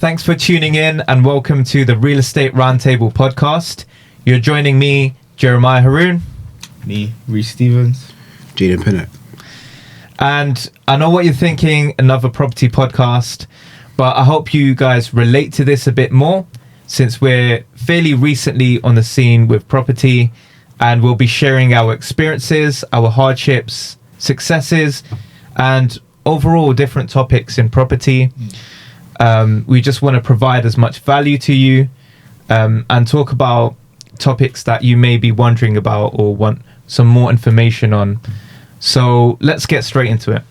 Thanks for tuning in and welcome to the Real Estate Roundtable podcast. You're joining me, Jeremiah Haroon. Me, Reece Stevens. Jaden Pinnock. And I know what you're thinking, another property podcast, but I hope you guys relate to this a bit more since we're fairly recently on the scene with property, and we'll be sharing our experiences, our hardships, successes, and overall different topics in property. We just want to provide as much value to you and talk about topics that you may be wondering about or want some more information on. So let's get straight into it.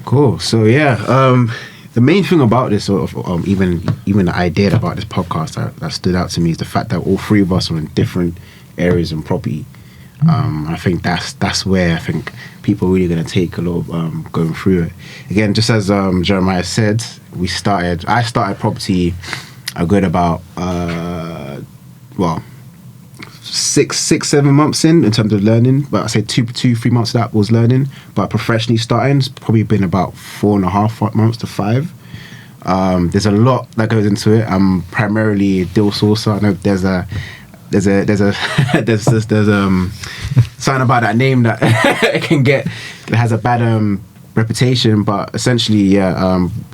Cool. So the main thing about this, sort of even the idea about this podcast that stood out to me is the fact that all three of us are in different areas in property. I think that's where I think people are really going to take a lot of going through it. Again, just as Jeremiah said, I started property a good about 6-7 months in terms of learning, but I say 2-3 months of that was learning, but professionally starting it's probably been about 4.5 months to 5. There's a lot that goes into it. I'm primarily a deal sourcer. I know there's something about that name that it has a bad reputation, but essentially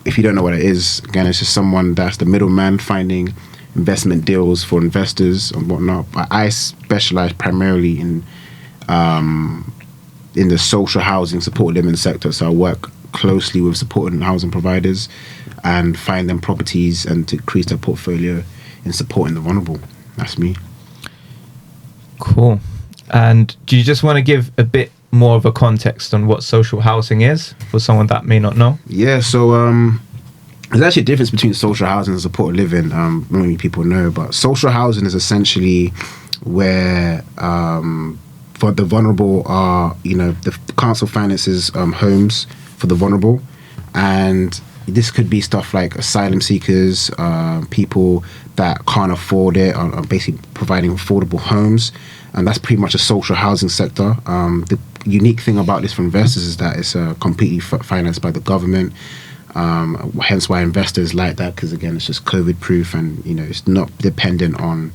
if you don't know what it is, again, it's just someone that's the middleman finding investment deals for investors and whatnot. But I specialize primarily in the social housing support living sector, so I work closely with supported housing providers and find them properties and to increase their portfolio in supporting the vulnerable. That's me. Cool. And do you just want to give a bit more of a context on what social housing is for someone that may not know? Yeah, so there's actually a difference between social housing and supported living. Not many people know, but social housing is essentially where for the vulnerable are, the council finances homes for the vulnerable, and this could be stuff like asylum seekers, people that can't afford it, are basically providing affordable homes, and that's pretty much a social housing sector. The unique thing about this for investors is that it's completely financed by the government, hence why investors like that, because again, it's just COVID proof, and it's not dependent on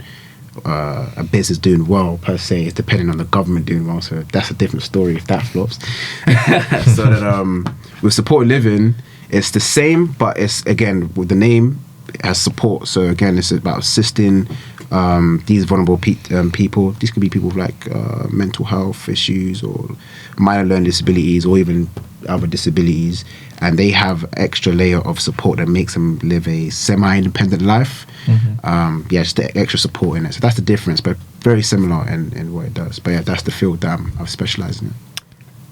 a business doing well per se. It's dependent on the government doing well, so that's a different story if that flops. So that with supported living, it's the same, but it's, again, with the name, it has support. So again, it's about assisting these vulnerable people. These could be people with mental health issues or minor learning disabilities or even other disabilities, and they have extra layer of support that makes them live a semi-independent life. Just the extra support in it. So that's the difference, but very similar in what it does. But yeah, that's the field that I've specialised in.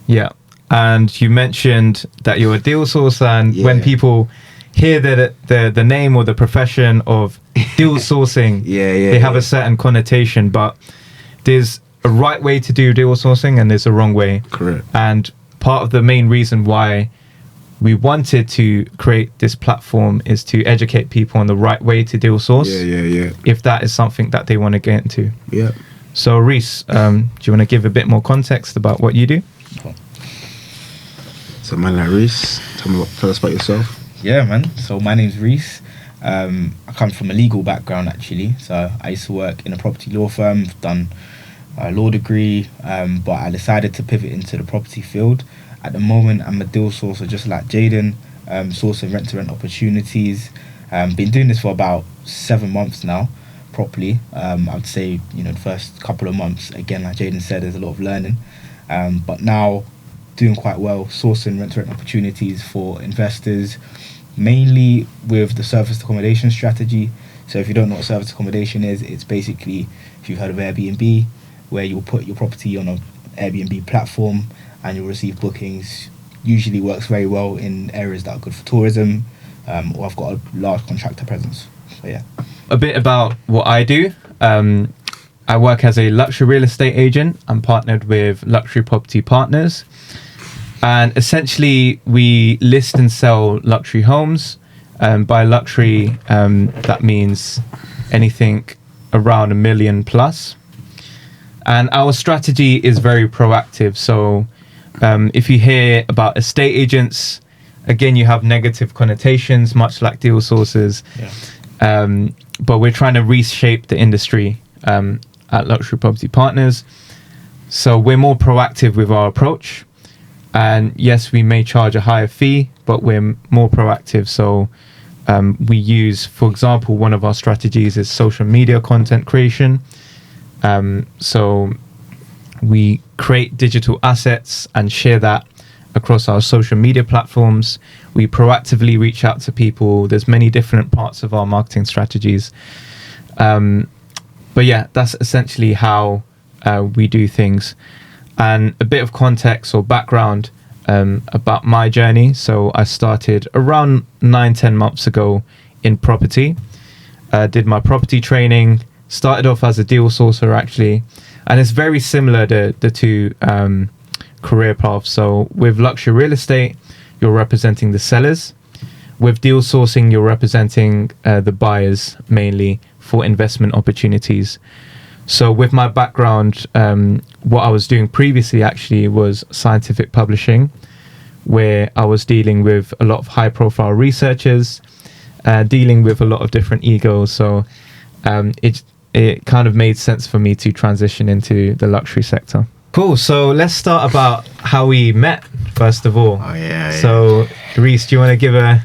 Yeah. And you mentioned that you're a deal sourcer, and when people hear the name or the profession of deal sourcing, they have a certain connotation, but there's a right way to do deal sourcing and there's a wrong way. Correct. And part of the main reason why we wanted to create this platform is to educate people on the right way to deal source. If that is something that they want to get into. Yeah. So Reece, do you want to give a bit more context about what you do? So man like Reece, tell us about yourself. Yeah, man. So my name's Reece. I come from a legal background, actually. So I used to work in a property law firm, done a law degree, but I decided to pivot into the property field. At the moment, I'm a deal sourcer, just like Jaden, sourcing rent-to-rent opportunities. Been doing this for about 7 months now, properly. I'd say, the first couple of months, again, like Jaden said, there's a lot of learning. But now, doing quite well, sourcing rent-to-rent opportunities for investors, mainly with the serviced accommodation strategy. So if you don't know what serviced accommodation is, it's basically, if you've heard of Airbnb, where you'll put your property on an Airbnb platform and you'll receive bookings. Usually works very well in areas that are good for tourism, or I've got a large contractor presence. So yeah. A bit about what I do. I work as a luxury real estate agent. I'm partnered with Luxury Property Partners. And essentially, we list and sell luxury homes. By luxury, that means anything around $1 million plus. And our strategy is very proactive. So if you hear about estate agents, again, you have negative connotations, much like deal sources. But we're trying to reshape the industry at Luxury Property Partners. So we're more proactive with our approach. And yes, we may charge a higher fee, but we're more proactive. So we use, for example, one of our strategies is social media content creation. So we create digital assets and share that across our social media platforms. We proactively reach out to people. There's many different parts of our marketing strategies. But yeah, that's essentially how we do things. And a bit of context or background about my journey. So I started around 9-10 months ago in property. Did my property training, started off as a deal sourcer actually. And it's very similar to the two career paths. So with luxury real estate, you're representing the sellers. With deal sourcing, you're representing the buyers mainly for investment opportunities. So with my background, what I was doing previously actually was scientific publishing, where I was dealing with a lot of high profile researchers, dealing with a lot of different egos. So it kind of made sense for me to transition into the luxury sector. Cool. So let's start about how we met, first of all. Oh, yeah. So, Reese, do you want to give a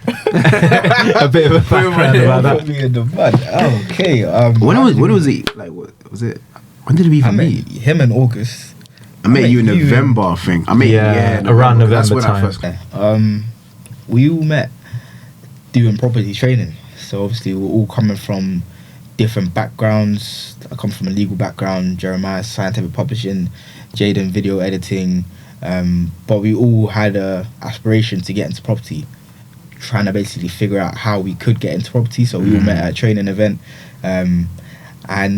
bit of a background about that? Put me in the mud. Okay. When was it? Like, what was it? When did we even meet? Him in August. I met you in November, I think. I met around November That's when time. I first. We all met doing property training. So obviously we're all coming from different backgrounds. I come from a legal background. Jeremiah, scientific publishing. Jaden, video editing. But we all had a aspiration to get into property, trying to basically figure out how we could get into property. So we all met at a training event, and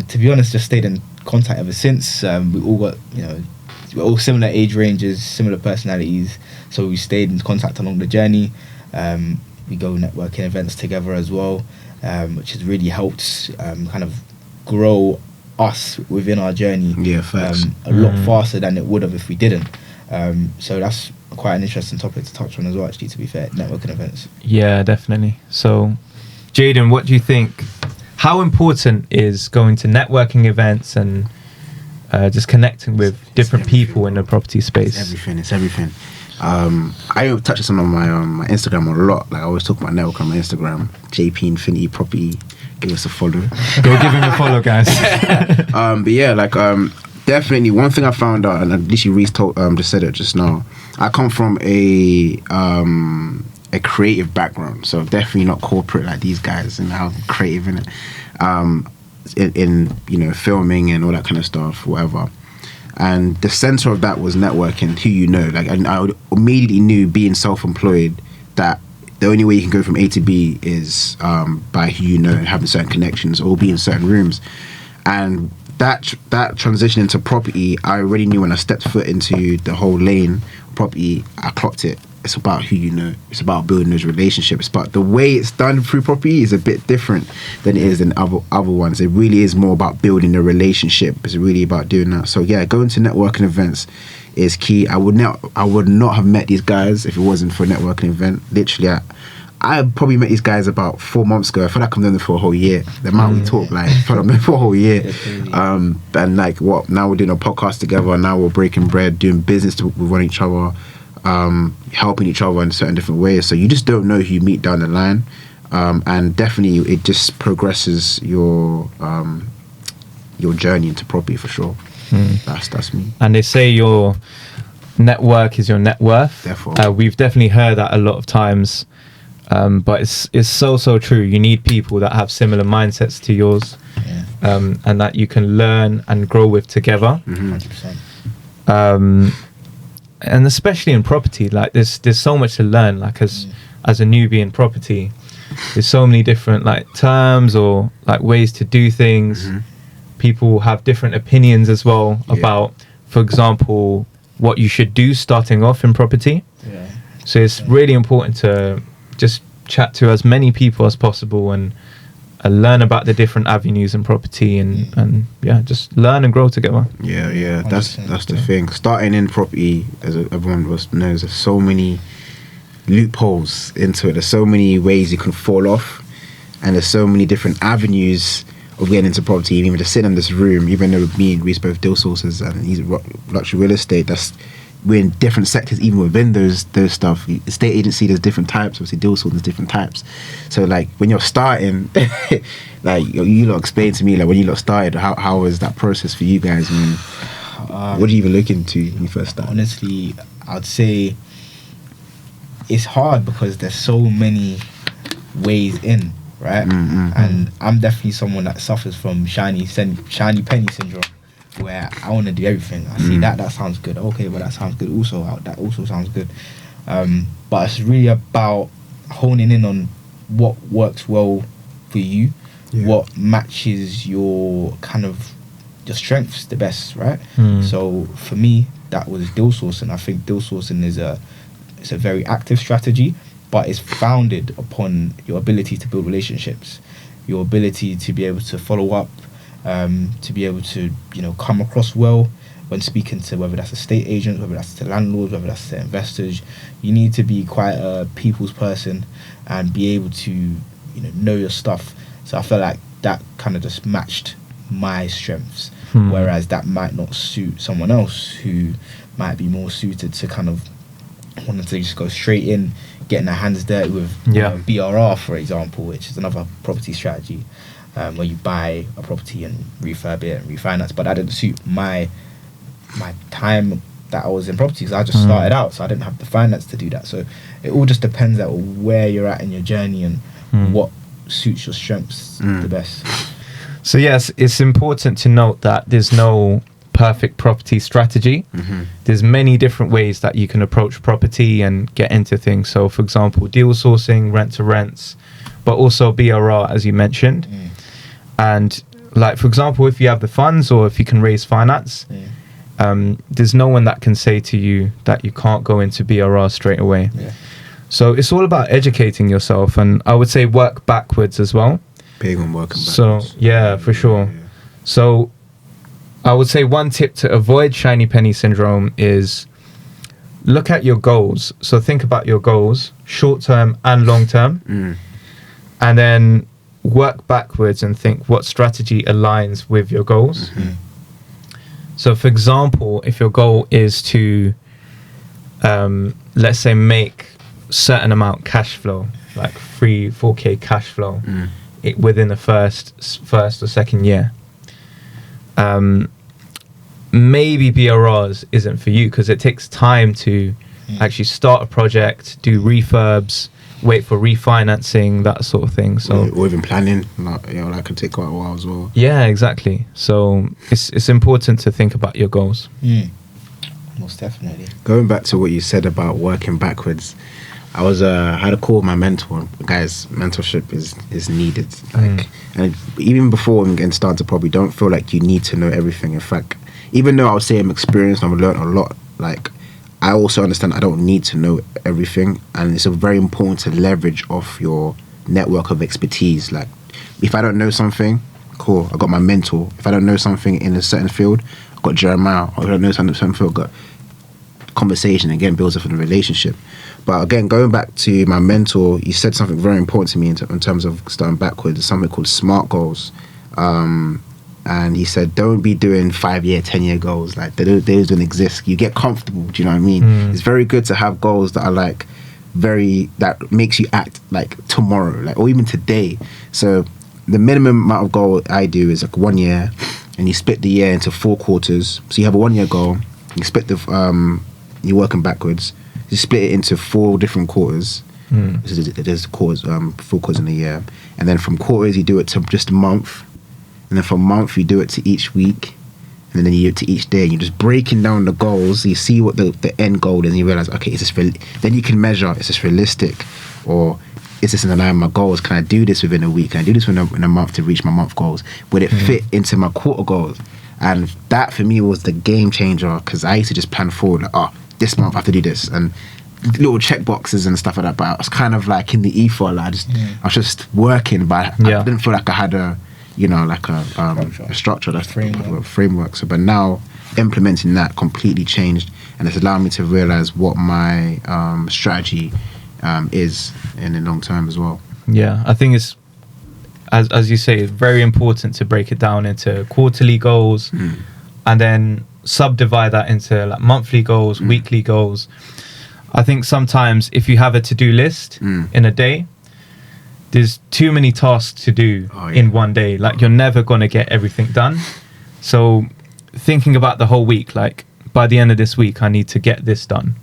to be honest, just stayed in contact ever since. We all got, we're all similar age ranges, similar personalities, so we stayed in contact along the journey. We go networking events together as well, which has really helped kind of grow us within our journey a lot faster than it would have if we didn't. So that's quite an interesting topic to touch on as well, actually, to be fair, networking events. Yeah, definitely. So Jaden, what do you think, how important is going to networking events and just connecting with different people in the property space? It's everything. I touch this on my Instagram a lot. Like I always talk about network on my Instagram. JP Infinity Property. Give us a follow. Go give him a follow, guys. But yeah, like definitely one thing I found out, and literally Reese just said it just now. I come from a creative background, so definitely not corporate like these guys, and how creative in it, in filming and all that kind of stuff, whatever. And the center of that was networking, who you know. Like, and I immediately knew, being self-employed, that the only way you can go from A to B is by who you know and having certain connections or be in certain rooms. And that transition into property, I already knew when I stepped foot into the whole lane property. I clocked it. It's about who you know. It's about building those relationships. But the way it's done through property is a bit different than it is in other ones. It really is more about building a relationship. It's really about doing that. So yeah, going to networking events is key. I would not have met these guys if it wasn't for a networking event. Literally, I probably met these guys about 4 months ago. I feel like I've known them for a whole year. The amount we talk, like, I feel like I've known them for a whole year. And like, now we're doing a podcast together. Now we're breaking bread, doing business with one each other, helping each other in certain different ways. So you just don't know who you meet down the line. And definitely it just progresses your journey into property for sure. That's me. And they say your network is your net worth. Therefore. We've definitely heard that a lot of times. But it's so true. You need people that have similar mindsets to yours, and that you can learn and grow with together. 100%. And especially in property, like there's so much to learn. Like as a newbie in property, there's so many different like terms or like ways to do things. People have different opinions as well about, for example, what you should do starting off in property. So it's really important to just chat to as many people as possible and learn about the different avenues in property and just learn and grow together. That's the thing. Starting in property, as everyone knows, there's so many loopholes into it. There's so many ways you can fall off, and there's so many different avenues of getting into property. Even just sitting in this room, even though me and Reese both deal sources and he's luxury real estate, we're in different sectors even within those stuff. Estate agency, there's different types. Obviously, deal source, there's different types. So like when you're starting, like you lot explain to me, like when you lot started, how was that process for you guys? I mean, what do you even look into when you first started? Honestly, I'd say it's hard because there's so many ways in, right? And I'm definitely someone that suffers from shiny penny syndrome, where I want to do everything. I see that sounds good. Okay, but that sounds good also. That also sounds good. But it's really about honing in on what works well for you, what matches your kind of your strengths the best, right? So for me, that was deal sourcing. I think deal sourcing is it's a very active strategy, but it's founded upon your ability to build relationships, your ability to be able to follow up, to be able to, come across well when speaking to, whether that's estate agents, whether that's to landlords, whether that's to investors. You need to be quite a people's person and be able to, know your stuff. So I felt like that kind of just matched my strengths, whereas that might not suit someone else who might be more suited to kind of wanting to just go straight in, getting their hands dirty with BRR, for example, which is another property strategy. Where you buy a property and refurb it and refinance, but that didn't suit my time that I was in property, because I just started out, so I didn't have the finance to do that. So it all just depends on where you're at in your journey and what suits your strengths the best. So yes, it's important to note that there's no perfect property strategy. There's many different ways that you can approach property and get into things. So for example, deal sourcing, rent to rents, but also BRR, as you mentioned. And like, for example, if you have the funds or if you can raise finance, there's no one that can say to you that you can't go into BRR straight away. So it's all about educating yourself, and I would say work backwards as well. Big on working backwards. So yeah, for sure. So I would say one tip to avoid shiny penny syndrome is look at your goals. So think about your goals, short term and long term, and then work backwards and think what strategy aligns with your goals. So for example, if your goal is to let's say make certain amount cash flow, like 4k cash flow within the first or second year, maybe BRRs isn't for you, because it takes time to actually start a project, do refurbs, wait for refinancing, that sort of thing. So or even planning, that could take quite a while as well. Yeah, exactly. So it's important to think about your goals. Most definitely. Going back to what you said about working backwards, I had a call with my mentor. Guys, mentorship is needed. And even before getting started, probably don't feel like you need to know everything. In fact, even though I would say I'm experienced and I've learned a lot, like, I also understand I don't need to know everything, and it's very important to leverage off your network of expertise. Like, if I don't know something, cool, I got my mentor. If I don't know something in a certain field, I got Jeremiah. Or if I don't know something in a certain field, got conversation. Again, builds up in a relationship. But again, going back to my mentor, he said something very important to me in terms of starting backwards. It's something called SMART goals. And he said, don't be doing 5-year, 10-year goals. Like, those don't exist. You get comfortable. Do you know what I mean? It's very good to have goals that are like that makes you act like tomorrow, like, or even today. So the minimum amount of goal I do is like 1 year, and you split the year into 4 quarters. So you have a 1 year goal. You split you're working backwards. You split it into 4 different quarters. There's quarters, 4 quarters in a year, and then from quarters you do it to just a month. And then from month, you do it to each week. And then you do it to each day. And you're just breaking down the goals. You see what the end goal is, and you realize, okay, is this then you can measure, is this realistic? Or is this in line with my goals? Can I do this within a week? Can I do this in a month to reach my month goals? Would it fit into my quarter goals? And that, for me, was the game changer, because I used to just plan forward, like, this month I have to do this. And little check boxes and stuff like that. But I was kind of like in the ether. Like, I was just working, but I didn't feel like I had a structure, that's framework. So, but now implementing that completely changed, and it's allowed me to realize what my strategy is in the long term as well. Yeah, I think it's, as you say, it's very important to break it down into quarterly goals and then subdivide that into like monthly goals, weekly goals. I think sometimes if you have a to-do list in a day, there's too many tasks to do in one day. Like you're never going to get everything done. So thinking about the whole week, like by the end of this week, I need to get this done.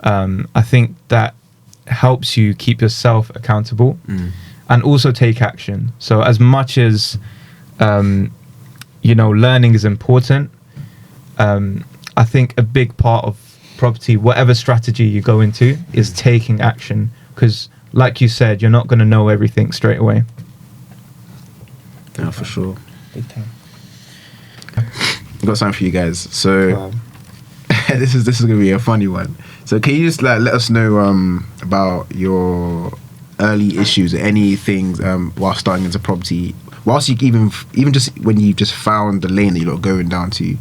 I think that helps you keep yourself accountable and also take action. So as much as, learning is important, I think a big part of property, whatever strategy you go into, is taking action, because like you said, you're not going to know everything straight away. Yeah, for sure. Big time. I've got something for you guys. So this is going to be a funny one. So can you just let us know about your early issues, any things while starting into property, whilst you even just when you just found the lane that you're going down to.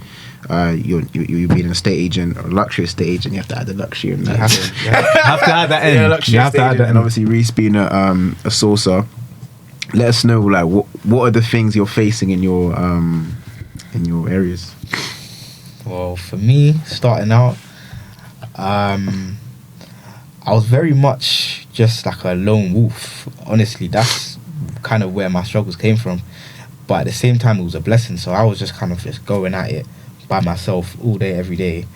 You're being an estate agent or a luxury estate agent, you have to add the luxury in that. You have to add that in. Yeah, luxury estate agent, and obviously Reese being a sourcer. Let us know like what are the things you're facing in your areas. Well, for me, starting out, I was very much just like a lone wolf. Honestly, that's kind of where my struggles came from. But at the same time, it was a blessing. So I was just kind of just going at it by myself all day, every day,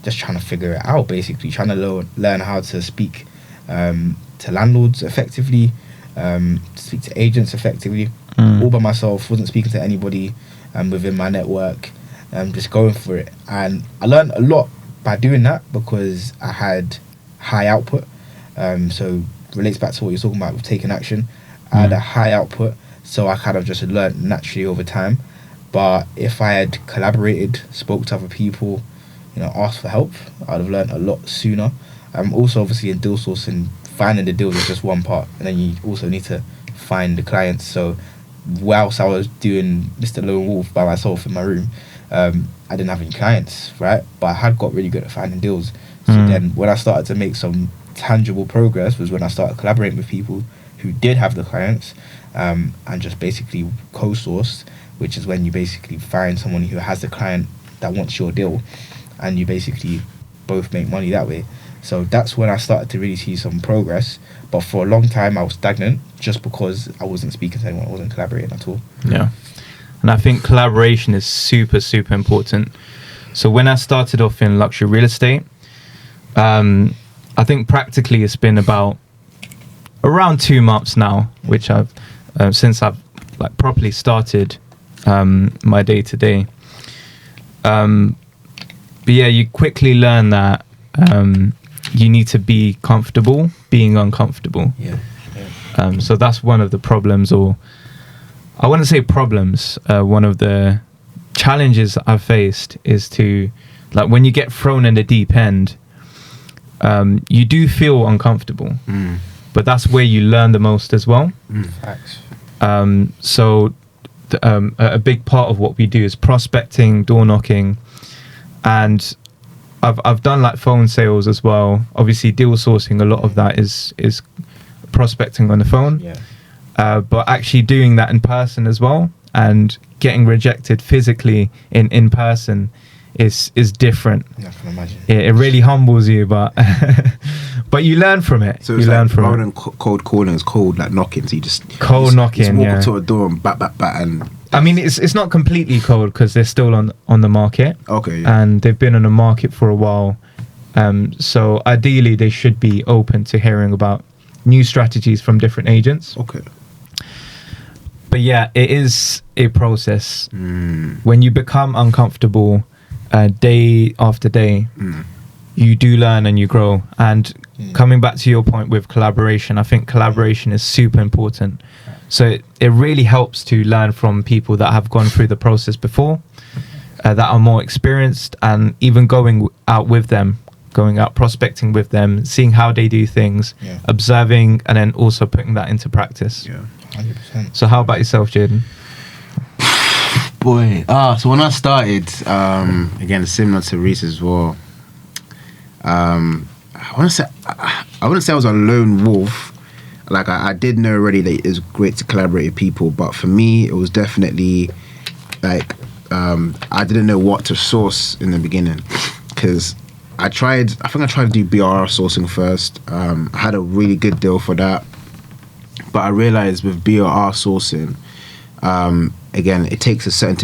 just trying to figure it out, basically, trying to learn how to speak to landlords effectively, speak to agents effectively, all by myself, wasn't speaking to anybody within my network, just going for it. And I learned a lot by doing that because I had high output. So relates back to what you're talking about with taking action. I had a high output, so I kind of just learned naturally over time. But if I had collaborated, spoke to other people, asked for help, I'd have learned a lot sooner. Also, obviously, in deal sourcing, finding the deals is just one part, and then you also need to find the clients. So whilst I was doing Mr. Lone Wolf by myself in my room, I didn't have any clients, right? But I had got really good at finding deals. So then when I started to make some tangible progress was when I started collaborating with people who did have the clients, and just basically co-sourced, which is when you basically find someone who has the client that wants your deal, and you basically both make money that way. So that's when I started to really see some progress. But for a long time, I was stagnant just because I wasn't speaking to anyone, I wasn't collaborating at all. Yeah. And I think collaboration is super, super important. So when I started off in luxury real estate, I think practically it's been about around 2 months now, which I've since I've like properly started my day to day. But yeah, you quickly learn that you need to be comfortable being uncomfortable. So that's one of the problems, or I wouldn't say problems. One of the challenges I've faced is to, like, when you get thrown in the deep end, you do feel uncomfortable, but that's where you learn the most as well. Facts. So a big part of what we do is prospecting, door knocking, and I've done like phone sales as well. Obviously, deal sourcing, a lot of that is prospecting on the phone. But actually doing that in person as well, and getting rejected physically in person is different. I can imagine. It really humbles you, but but you learn from it. So you it's learn like, from rather it. than cold calling, it's cold like knocking. So you just Knocking, walk yeah. up to a door and bat, and I mean, it's not completely cold because they're still on the market. Okay. Yeah. And they've been on the market for a while. So ideally, they should be open to hearing about new strategies from different agents. Okay. But yeah, it is a process. When you become uncomfortable day after day, you do learn and you grow. And coming back to your point with collaboration, I think collaboration is super important. So it really helps to learn from people that have gone through the process before, that are more experienced, and even going out with them, going out prospecting with them, seeing how they do things, observing, and then also putting that into practice. Yeah. 100%. So how about yourself, Jaden? Boy, so when I started, again, similar to Reese as well, I want to say I wouldn't say I was a lone wolf. Like I did know already that it was great to collaborate with people, but for me, it was definitely like I didn't know what to source in the beginning, because I think I tried to do BRR sourcing first. I had a really good deal for that, but I realized with BRR sourcing, again, it takes a certain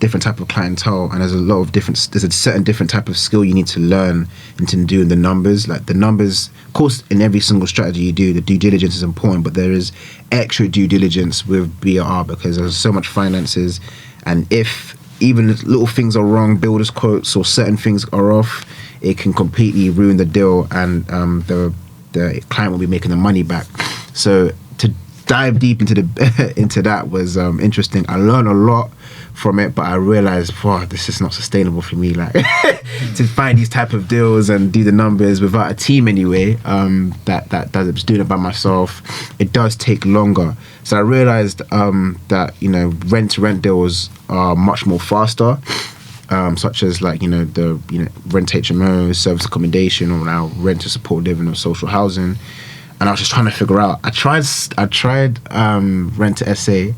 different type of clientele, and there's a certain different type of skill you need to learn into doing the numbers. Like the numbers, of course, in every single strategy you do, the due diligence is important, but there is extra due diligence with BRR because there's so much finances, and if even little things are wrong, builders quotes or certain things are off, it can completely ruin the deal, and the client will be making the money back. So to dive deep into that was interesting. I learned a lot from it, but I realized, wow, this is not sustainable for me. Like to find these type of deals and do the numbers without a team anyway. That does doing it by myself. It does take longer. So I realized that rent-to-rent deals are much more faster. Such as like the rent HMO, service accommodation, or now rent to support living or social housing. And I was just trying to figure out. I tried rent to SA,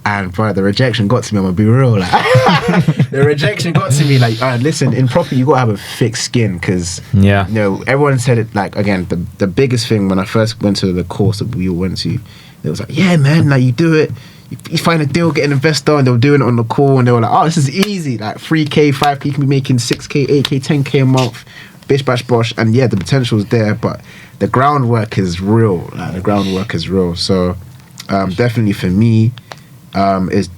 and bro, the rejection got to me. I'm gonna be real, like the rejection got to me. Like, listen, in property you gotta have a thick skin, because everyone said it. Like again, the biggest thing when I first went to the course that we all went to, it was like, yeah, man, like you do it. You find a deal, get an investor, and they were doing it on the call, and they were like, oh, this is easy. Like 3K, 5K, you can be making 6K, 8K, 10K a month, bish, bash, bosh. And yeah, the potential is there, but the groundwork is real. Like the groundwork is real. So definitely for me, is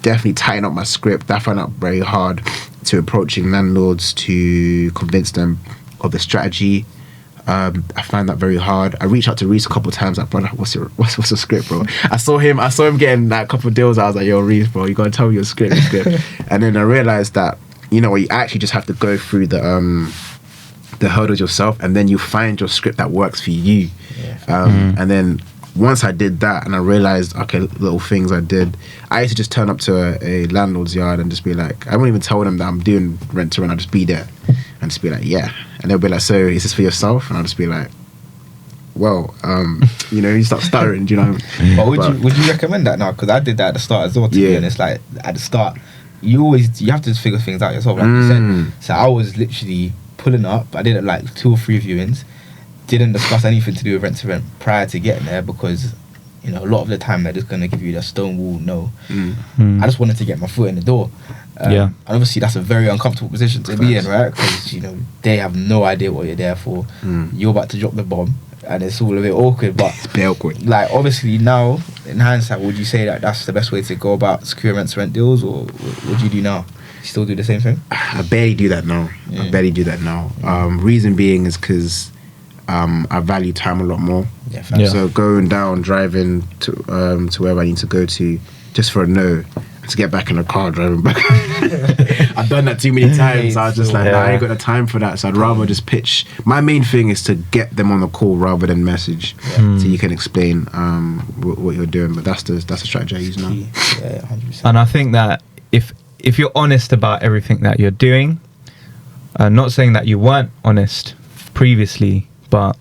definitely tighten up my script. I found out very hard to approaching landlords to convince them of the strategy. I find that very hard. I reached out to Reese a couple of times. Like, brother, what's the script, bro? I saw him getting like a couple of deals. I was like, yo, Reese, bro, you gotta tell me your script. And then I realized that you actually just have to go through the hurdles yourself, and then you find your script that works for you. And then once I did that, and I realized, okay, little things I did. I used to just turn up to a landlord's yard and just be like, I won't even tell them that I'm doing rent to rent. I'll just be there and just be like, yeah. And they'll be like, so is this for yourself? And I'll just be like, well, you start stuttering, do you know what I mean? But would you recommend that now? Because I did that at the start as well, to be honest. Like, at the start, you have to figure things out yourself, like you said. So I was literally pulling up. I did like 2 or 3 viewings. Didn't discuss anything to do with rent to rent prior to getting there, because a lot of the time they're just going to give you that stonewall no. I just wanted to get my foot in the door. And obviously that's a very uncomfortable position to be in, right? Because they have no idea what you're there for. You're about to drop the bomb, and it's all a bit awkward. But it's a bit awkward. Like, obviously now in hindsight, would you say that that's the best way to go about securing rent to rent deals, or what do you do now? You still do the same thing? I barely do that now. Reason being is because I value time a lot more. So going down, driving to wherever I need to go to, just for a no, to get back in the car, driving back. I've done that too many times. I was just like, I ain't got the time for that. So I'd rather just pitch. My main thing is to get them on the call rather than message, so you can explain what you're doing. But that's the strategy I use now. 100%. And I think that if you're honest about everything that you're doing, not saying that you weren't honest previously, but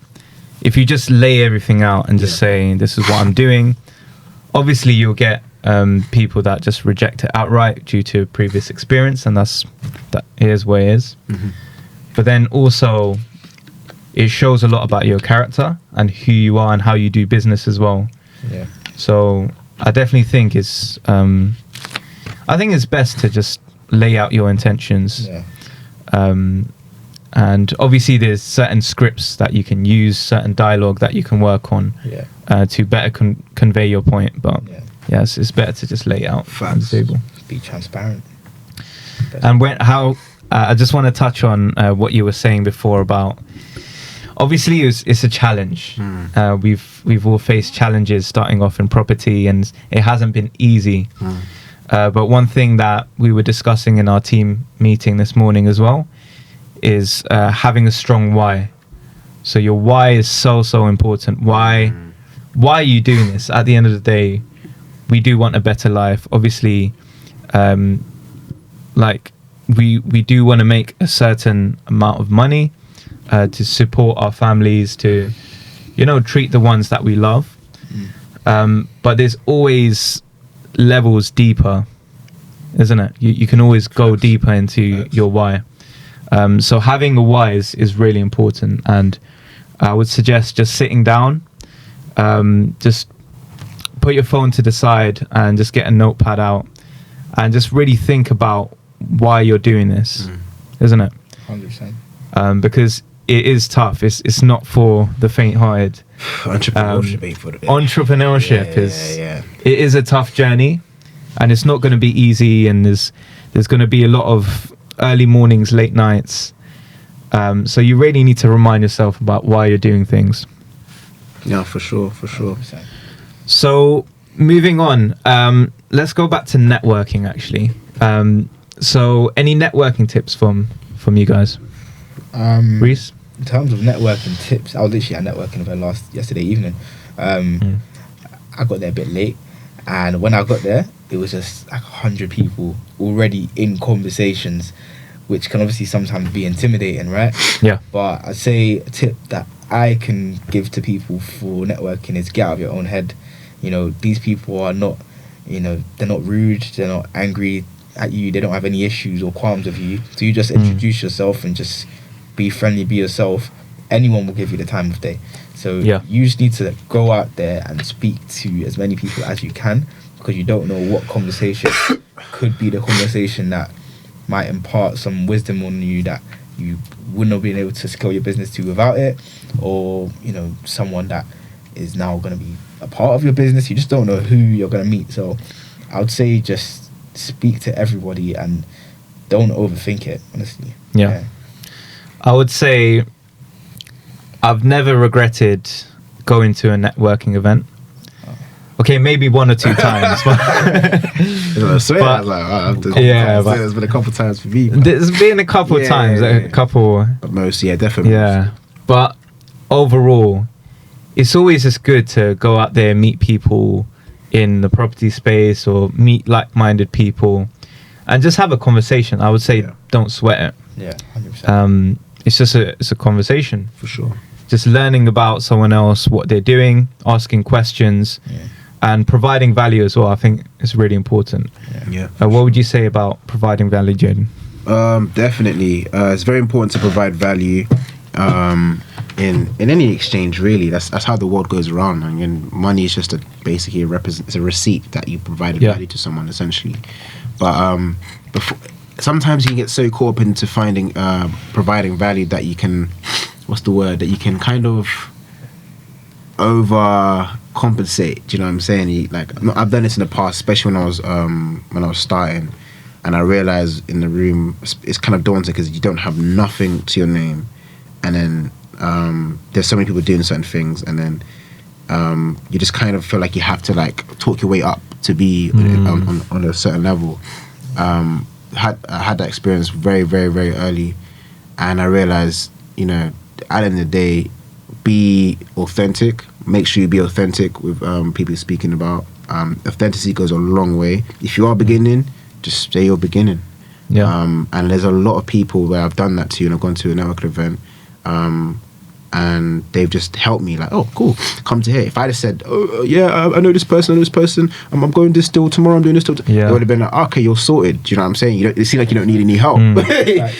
if you just lay everything out and just say, this is what I'm doing, obviously you'll get people that just reject it outright due to previous experience, and that is what it is. But then also it shows a lot about your character and who you are and how you do business as well. So I definitely think it's best to just lay out your intentions. And obviously there's certain scripts that you can use, certain dialogue that you can work on to better convey your point. But it's better to just lay it out on the table. Be transparent. And I just want to touch on what you were saying before about, obviously it's a challenge. We've all faced challenges starting off in property, and it hasn't been easy. But one thing that we were discussing in our team meeting this morning as well is having a strong why. So your why is so important. Why are you doing this? At the end of the day, we do want a better life. Obviously, we do want to make a certain amount of money, to support our families, to, you know, treat the ones that we love. But there's always levels deeper, isn't it? You can always go deeper into your why. So having a why is really important, and I would suggest just sitting down, just put your phone to the side and just get a notepad out and just really think about why you're doing this, isn't it? 100%. Because it is tough. It's not for the faint-hearted. Entrepreneurship ain't for the Entrepreneurship it is a tough journey, and it's not going to be easy, and there's going to be a lot of early mornings, late nights. So you really need to remind yourself about why you're doing things. Yeah, for sure. 100%. So moving on, let's go back to networking actually. So any networking tips from you guys? Reese? In terms of networking tips, I was literally at networking event yesterday evening. I got there a bit late, and when I got there, it was just like 100 people already in conversations, which can obviously sometimes be intimidating, right? Yeah. But I'd say a tip that I can give to people for networking is get out of your own head. You know, these people are not, you know, they're not rude, they're not angry at you, they don't have any issues or qualms with you. So you just introduce yourself and just be friendly, be yourself. Anyone will give you the time of day. So you just need to go out there and speak to as many people as you can, because you don't know what conversation could be the conversation that might impart some wisdom on you that you wouldn't have been able to scale your business to without it, or, you know, someone that is now going to be a part of your business. You just don't know who you're going to meet. So I would say just speak to everybody and don't overthink it, honestly. Yeah. I would say I've never regretted going to a networking event. Okay, maybe one or two times. But there's been a couple times for me. There's been a couple times, a couple. But most, definitely. Yeah, but overall, it's always just good to go out there, meet people in the property space, or meet like-minded people, and just have a conversation. I would say don't sweat it. Yeah, 100%. It's just a conversation. For sure. Just learning about someone else, what they're doing, asking questions, and providing value as well. I think it's really important. What would you say about providing value, Jaden? Definitely. It's very important to provide value in any exchange, really. That's how the world goes around. And money is just basically it's a receipt that you provided value to someone, essentially. But sometimes you can get so caught up into finding providing value that you can, that you can kind of overcompensate. Do you know what I'm saying? I've done this in the past, especially when I was starting, and I realized in the room it's kind of daunting because you don't have nothing to your name, and then there's so many people doing certain things, and then you just kind of feel like you have to talk your way up to be on a certain level. I had that experience very, very, very early, and I realized, you know, at the end of the day, be authentic. Make sure you be authentic with people you're speaking about. Authenticity goes a long way. If you are beginning, just say you're beginning. And there's a lot of people where I've done that to, and I've gone to a networking event, and they've just helped me, oh, cool, come to here. If I'd have said, I know this person, I'm going this deal tomorrow, I'm doing this deal, it would have been okay, you're sorted. Do you know what I'm saying? It seems like you don't need any help. Do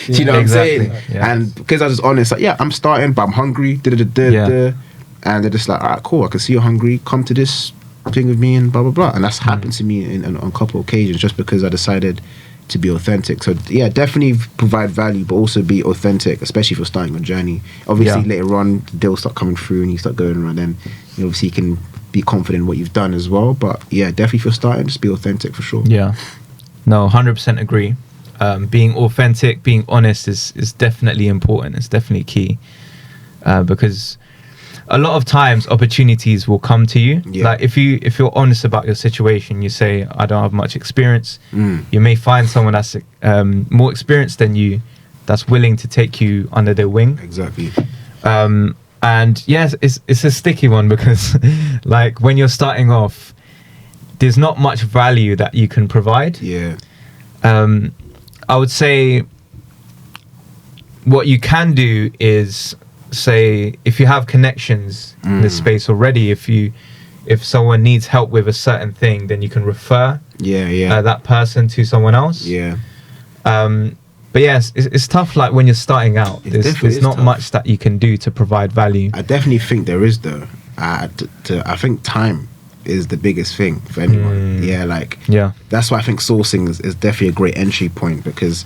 you know what I'm saying? Yeah. And because I was honest, I'm starting, but I'm hungry, and they're just all right, cool, I can see you're hungry, come to this thing with me, and blah, blah, blah. And that's happened to me on a couple of occasions, just because I decided to be authentic. So definitely provide value, but also be authentic, especially if you're starting your journey. Obviously later on the deals start coming through and you start going around, then obviously you can be confident in what you've done as well. But definitely if you're starting, just be authentic for sure. 100% agree. Being authentic, being honest is definitely important. It's definitely key, because a lot of times opportunities will come to you. Like if you're honest about your situation, you say, I don't have much experience. You may find someone that's more experienced than you, that's willing to take you under their wing. Exactly. And yes, it's a sticky one, because like when you're starting off, there's not much value that you can provide. I would say what you can do is say, if you have connections in this space already, if someone needs help with a certain thing, then you can refer that person to someone else. But yes, it's tough. Like when you're starting out, there's not much that you can do to provide value. I definitely think there is though. I think time is the biggest thing for anyone. That's why I think sourcing is definitely a great entry point, because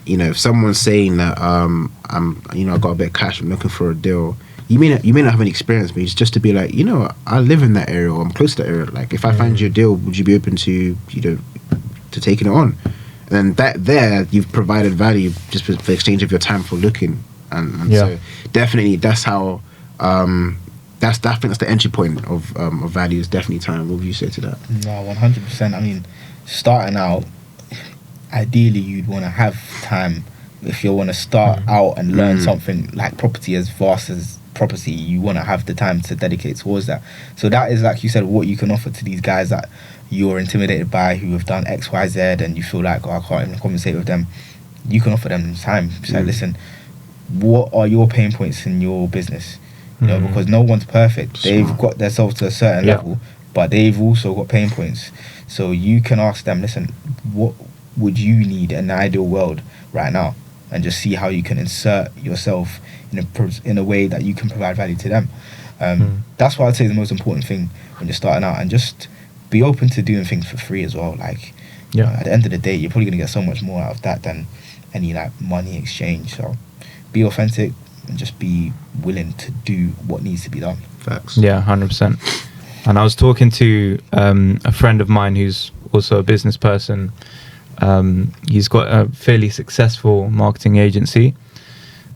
if someone's saying that I got a bit of cash, I'm looking for a deal, you may not have any experience, but it's just to be like, I live in that area, or I'm close to that area, like if I find you a deal, would you be open to to taking it on? And then you've provided value just for the exchange of your time for looking, and so definitely that's how I think that's the entry point of value, is definitely time. What would you say to that? No, 100%. I mean, starting out, ideally you'd want to have time. If you want to start out and learn something like property, as vast as property, you want to have the time to dedicate towards that. So that is, like you said, what you can offer to these guys that you're intimidated by, who have done X, Y, Z, and you feel like, I can't even conversate with them. You can offer them time. Say, listen, what are your pain points in your business? Because no one's perfect. They've got themselves to a certain level, but they've also got pain points. So you can ask them, listen, what would you need in the ideal world right now? And just see how you can insert yourself in a way that you can provide value to them. That's what I'd say is the most important thing when you're starting out, and just be open to doing things for free as well. Like, at the end of the day, you're probably going to get so much more out of that than any like money exchange. So be authentic and just be willing to do what needs to be done. Facts. Yeah, 100%. And I was talking to a friend of mine who's also a business person. He's got a fairly successful marketing agency,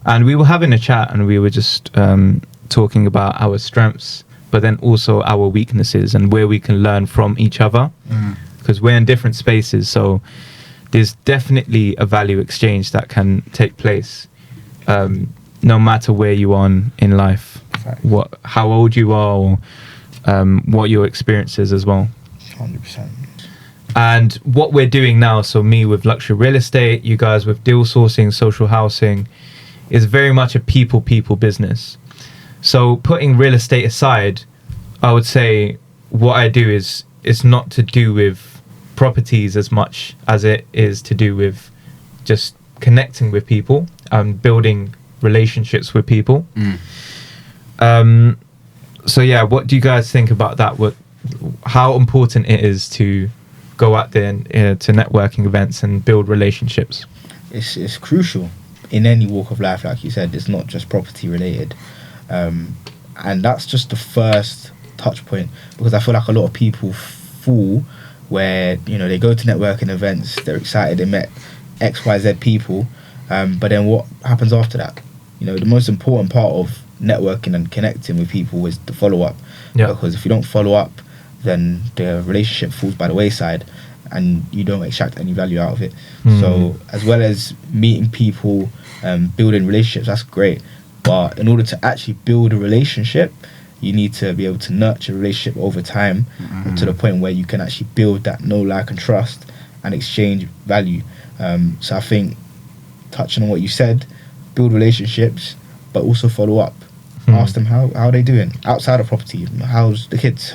and we were having a chat, and we were just talking about our strengths, but then also our weaknesses and where we can learn from each other, because we're in different spaces. So there's definitely a value exchange that can take place, no matter where you are in life, how old you are, or what your experience is as well. 100%. And what we're doing now, so me with luxury real estate, you guys with deal sourcing, social housing, is very much a people business. So putting real estate aside, I would say what I do is, it's not to do with properties as much as it is to do with just connecting with people and building relationships with people. So yeah, what do you guys think about that? How important it is to go out there to networking events and build relationships? It's crucial in any walk of life, like you said. It's not just property related, and that's just the first touch point, because I feel like a lot of people fall where they go to networking events, they're excited, they met XYZ people, but then what happens after that? The most important part of networking and connecting with people is the follow-up, because if you don't follow up, then the relationship falls by the wayside and you don't extract any value out of it. So as well as meeting people, building relationships, that's great, but in order to actually build a relationship, you need to be able to nurture a relationship over time, to the point where you can actually build that know, like and trust and exchange value. So I think, touching on what you said, build relationships, but also follow up. Ask them how are they doing outside of property, how's the kids.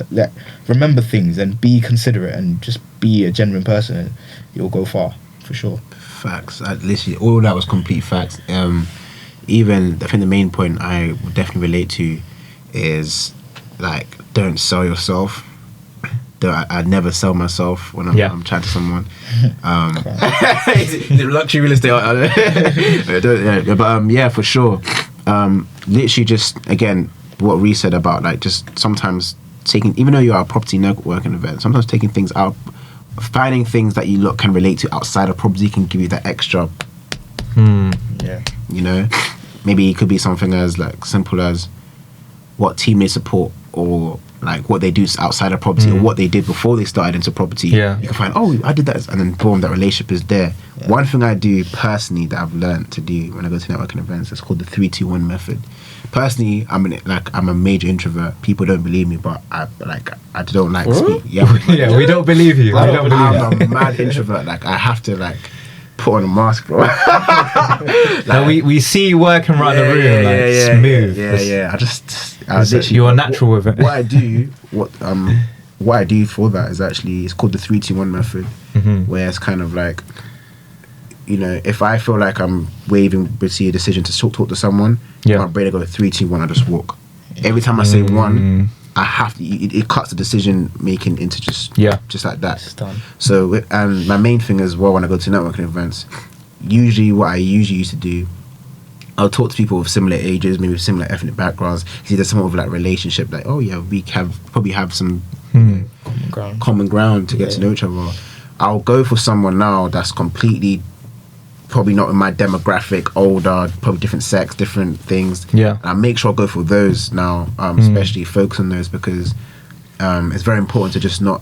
Remember things and be considerate and just be a genuine person, and you'll go far for sure. Facts. Literally all that was complete facts. Even I think the main point I would definitely relate to is, like, don't sell yourself. I'd never sell myself when I'm chatting to someone. The luxury real estate. But for sure. Literally just, again, what Reece said about, like, just sometimes taking, even though you are a property networking event, sometimes taking things out, finding things that you can relate to outside of property can give you that extra. Maybe it could be something as like simple as what team they support, or like what they do outside of property, or what they did before they started into property. You can find, I did that, and then boom, that relationship is there. One thing I do personally that I've learned to do when I go to networking events is called the 3-2-1 method. Personally, I'm a major introvert. People don't believe me, but I don't like to speak. We don't believe you. I'm a mad introvert. Like, I have to put on a mask, bro. Now we see you working around the room, smooth. I literally, you're natural with it. What I do for that is actually, it's called the 3-2-1 method, where it's kind of like, you know, if I feel like I'm waving between a decision to talk to someone, my brain will go 3-2-1. I just walk. Every time I say one, I have to. It cuts the decision making into just like that. It's done. So, and my main thing as well when I go to networking events, usually what I used to do, I'll talk to people with similar ages, maybe with similar ethnic backgrounds. See, there's some of like relationship, like, oh yeah, we probably have some common ground to get to know each other. I'll go for someone now that's completely probably not in my demographic, older, probably different sex, different things. And I make sure I go for those now, especially focus on those, because it's very important to just not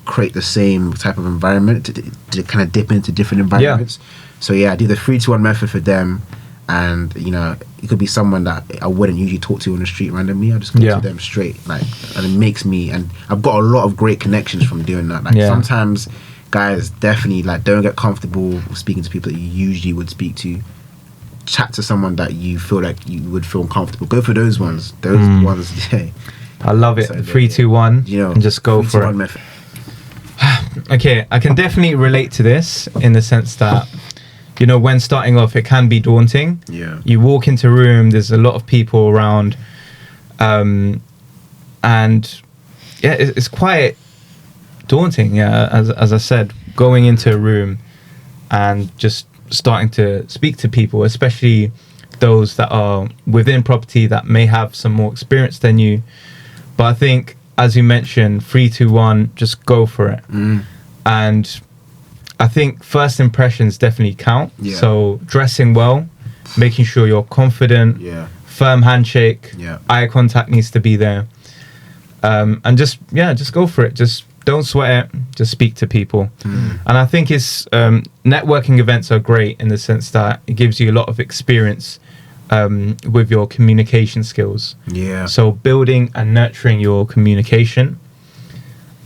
create the same type of environment, to kind of dip into different environments. So I do the 3-2-1 method for them, and you know, it could be someone that I wouldn't usually talk to on the street randomly. I just go to them straight, like, and it makes me, and I've got a lot of great connections from doing that. Like sometimes guys definitely like don't get comfortable speaking to people that you usually would speak to. Chat to someone that you feel like you would feel comfortable. Go for those ones. Those ones. I love it. 3-2-1. You know, and just go for it. Method. Okay, I can definitely relate to this in the sense that, you know, when starting off, it can be daunting. You walk into a room, there's a lot of people around, and it's quite daunting. As I said, going into a room and just starting to speak to people, especially those that are within property that may have some more experience than you. But I think, as you mentioned, 3-2-1, just go for it. And I think first impressions definitely count. So dressing well, making sure you're confident, firm handshake, eye contact needs to be there, and just go for it. Just don't sweat it. Just speak to people. And I think it's networking events are great in the sense that it gives you a lot of experience with your communication skills. So building and nurturing your communication,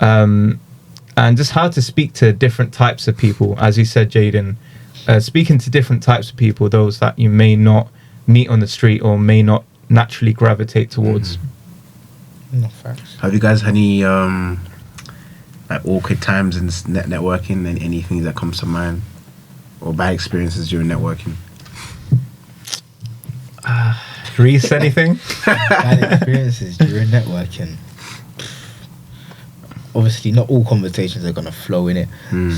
and just how to speak to different types of people. As you said, Jaden, speaking to different types of people, those that you may not meet on the street or may not naturally gravitate towards. No facts. Have you guys had any like awkward times in networking, and anything that comes to mind, or bad experiences during networking? Reese, anything? Bad experiences during networking. Obviously, not all conversations are gonna flow in it.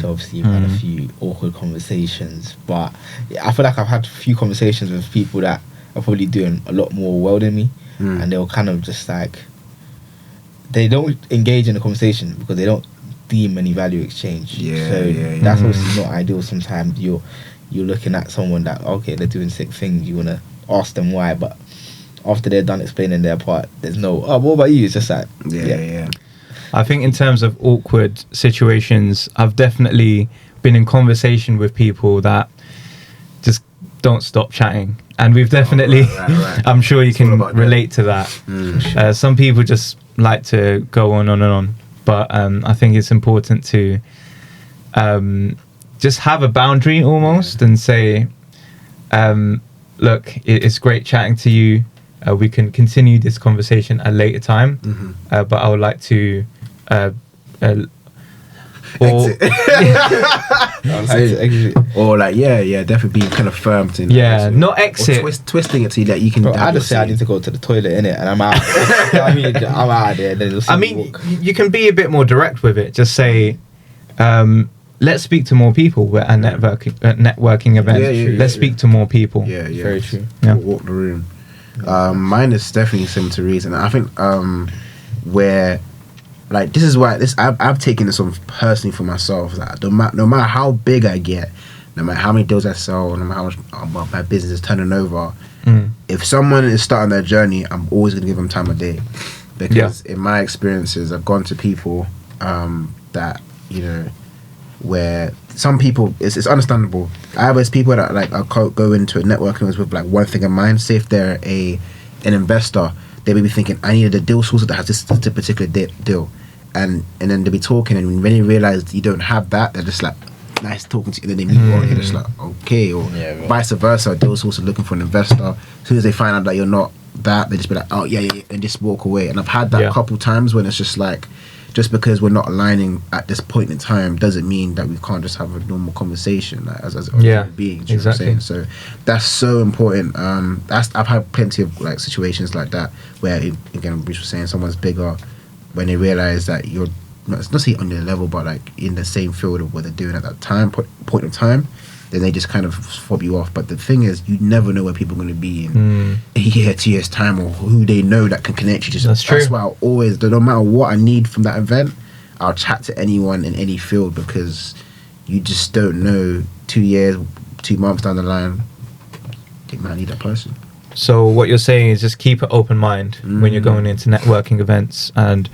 So obviously, you've had a few awkward conversations, but I feel like I've had a few conversations with people that are probably doing a lot more well than me, and they'll kind of just like, they don't engage in the conversation because they don't deem any value exchange. That's obviously not ideal. Sometimes you're looking at someone that, okay, they're doing sick things, you want to ask them why, but after they're done explaining their part, there's no, what about you? It's just like, I think in terms of awkward situations, I've definitely been in conversation with people that just don't stop chatting, and we've definitely right. I'm sure you can relate to that. Some people just like to go on and on, but I think it's important to just have a boundary almost, and say, look, it's great chatting to you, we can continue this conversation at a later time, but I would like to or like definitely be kind of firm to not exit, or twisting it so that you can. Bro, I just say I need to go to the toilet innit, and I'm out. I mean, I'm out of there. Then you can be a bit more direct with it. Just say, let's speak to more people. We're at networking event. Let's speak to more people. Very true. Walk the room. Mine is definitely similar to reason. I think where, like, this is why I've taken this on personally for myself. Like, no matter how big I get, no matter how many deals I sell, no matter how much my business is turning over, if someone is starting their journey, I'm always going to give them time of day. Because in my experiences, I've gone to people that, you know, where some people, it's understandable. I have people that, like, I'll go into a networking with like one thing in mind. Say if they're an investor, they may be thinking, I needed a deal source that has this particular deal. And then they'll be talking, and when they realize you don't have that, they're just like, nice talking to you, and then they move on. You're just like, okay, or vice versa. They're also looking for an investor. As soon as they find out that you're not that, they just be like, oh yeah, and just walk away. And I've had that a couple times when it's just like, just because we're not aligning at this point in time doesn't mean that we can't just have a normal conversation, like, as human beings. You know what I'm saying? So that's so important. I've had plenty of like situations like that where, again, Bruce was saying, someone's bigger, when they realize that you're not say on their level, but like in the same field of what they're doing at that point of time, then they just kind of swap you off. But the thing is, you never know where people are going to be in a year, 2 years time, or who they know that can connect you. That's why I always, no matter what I need from that event, I'll chat to anyone in any field, because you just don't know 2 years, 2 months down the line, they might need that person. So what you're saying is just keep an open mind when you're going into networking events, and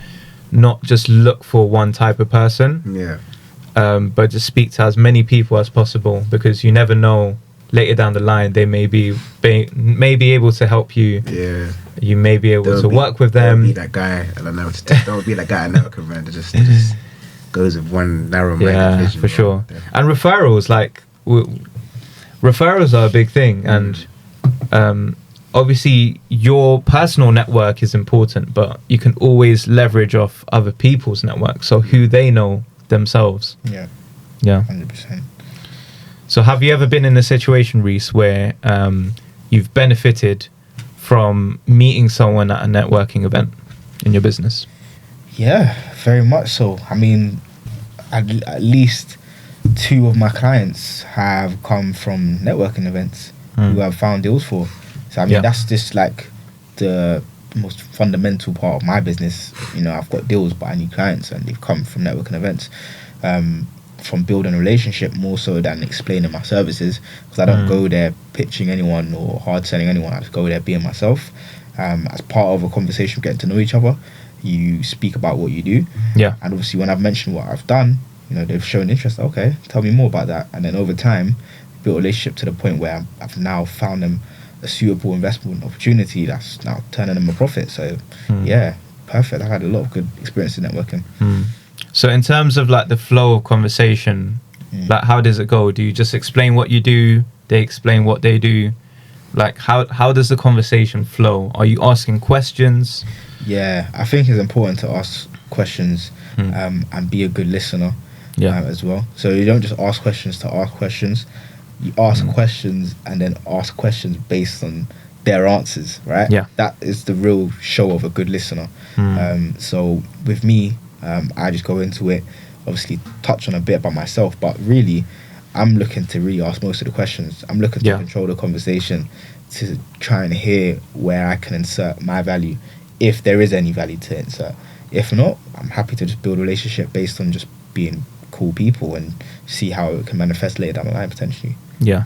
not just look for one type of person. Yeah. But just speak to as many people as possible, because you never know, later down the line they may be able to help you. Yeah. You may be able to work with them. Be that guy, and I know don't be that guy I never can that just goes with one narrow-minded vision. For sure. And referrals, like referrals are a big thing, and obviously your personal network is important, but you can always leverage off other people's network, so who they know themselves. Yeah 100%. So have you ever been in a situation, Reese, where you've benefited from meeting someone at a networking event in your business? Yeah, very much so. I mean, at least 2 of my clients have come from networking events who I've found deals for. So I mean, that's just like the most fundamental part of my business. You know, I've got deals, but I need clients, and they've come from networking events, from building a relationship more so than explaining my services, because I don't go there pitching anyone or hard selling anyone. I just go there being myself. As part of a conversation, getting to know each other, you speak about what you do, and obviously when I've mentioned what I've done, you know, they've shown interest. Okay, tell me more about that. And then over time, built a relationship to the point where I've now found them a suitable investment opportunity that's now turning them a profit. So yeah, perfect. I've had a lot of good experience in networking. So in terms of like the flow of conversation, like how does it go? Do you just explain what you do, they explain what they do? Like how does the conversation flow? Are you asking questions? Yeah, I think it's important to ask questions and be a good listener as well. So you don't just ask questions to ask questions. You ask questions and then ask questions based on their answers, right? Yeah. That is the real show of a good listener. So with me, I just go into it, obviously touch on a bit about myself, but really I'm looking to really ask most of the questions. I'm looking to control the conversation, to try and hear where I can insert my value, if there is any value to insert. If not, I'm happy to just build a relationship based on just being cool people and see how it can manifest later down the line potentially. Yeah.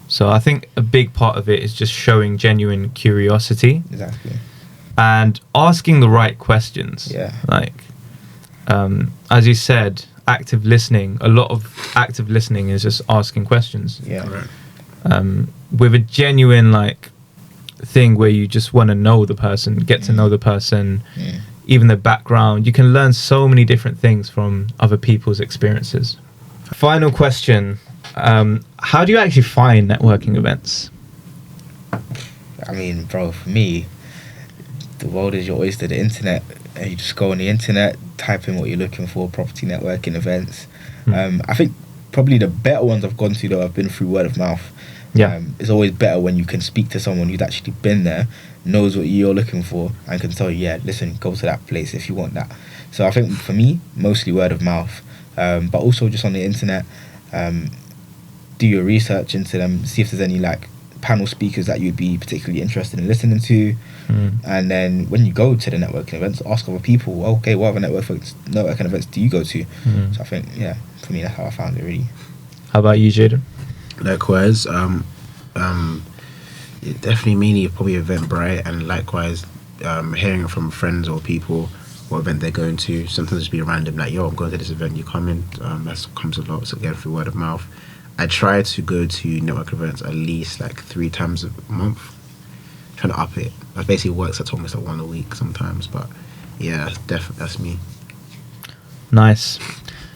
So I think a big part of it is just showing genuine curiosity. Exactly. And asking the right questions. Yeah. Like, as you said, active listening. A lot of active listening is just asking questions. Yeah. Right. With a genuine like thing where you just want to know the person, get to know the person, even the background. You can learn so many different things from other people's experiences. Final question. How do you actually find networking events? I mean, bro, for me, the world is your oyster, the internet, and you just go on the internet, type in what you're looking for, property networking events. I think probably the better ones I've gone to, though, have been through word of mouth. It's always better when you can speak to someone who's actually been there, knows what you're looking for, and can tell you, yeah, listen, go to that place if you want that. So I think for me, mostly word of mouth, but also just on the internet. Do your research into them, see if there's any like panel speakers that you'd be particularly interested in listening to, and then when you go to the networking events, ask other people, okay, what other networking events do you go to? So I think, yeah, for me, that's how I found it, really. How about you, Jaden? Likewise, definitely mainly probably Eventbrite, and likewise hearing from friends or people what event they're going to. Sometimes it'll be random, like, yo, I'm going to this event, you come in. That comes a lot, so again, through word of mouth. I try to go to network events at least like 3 times a month. Trying to up it. That basically works at almost like 1 a week sometimes, but yeah, definitely that's me. Nice.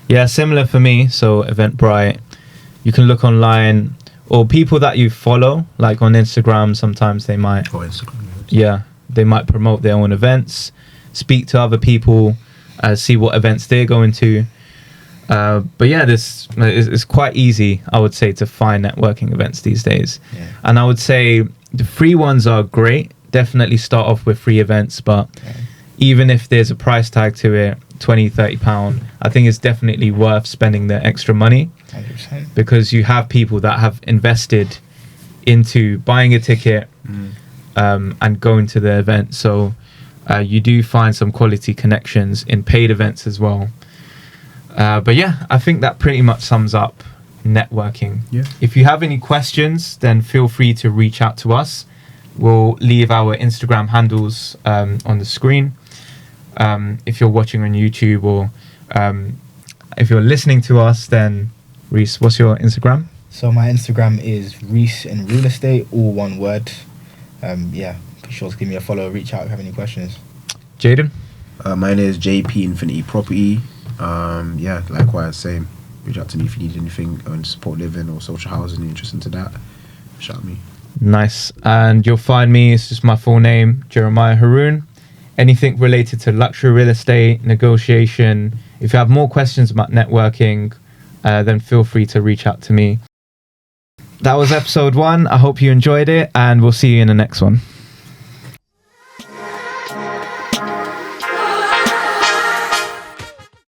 Yeah, similar for me. So Eventbrite, you can look online, or people that you follow, like on Instagram, sometimes they might, Or Instagram. yeah, they might promote their own events, speak to other people, see what events they're going to. But yeah, this is quite easy, I would say, to find networking events these days. Yeah. And I would say the free ones are great. Definitely start off with free events, but even if there's a price tag to it, 20, 30 pound, I think it's definitely worth spending the extra money 100%. because you have people that have invested into buying a ticket and going to the event. So you do find some quality connections in paid events as well. But yeah, I think that pretty much sums up networking. Yeah. If you have any questions, then feel free to reach out to us. We'll leave our Instagram handles on the screen. If you're watching on YouTube, or if you're listening to us, then Reese, what's your Instagram? So my Instagram is Reese in Real Estate, all one word. Yeah, be sure to give me a follow, reach out if you have any questions. Jaden? Mine is JP Infinity Property. Yeah, likewise, same. Reach out to me if you need anything on support living or social housing, you're interested into that. Shout me. Nice. And you'll find me, it's just my full name, Jeremiah Haroon. Anything related to luxury real estate, negotiation. If you have more questions about networking, then feel free to reach out to me. That was episode 1. I hope you enjoyed it, and we'll see you in the next one.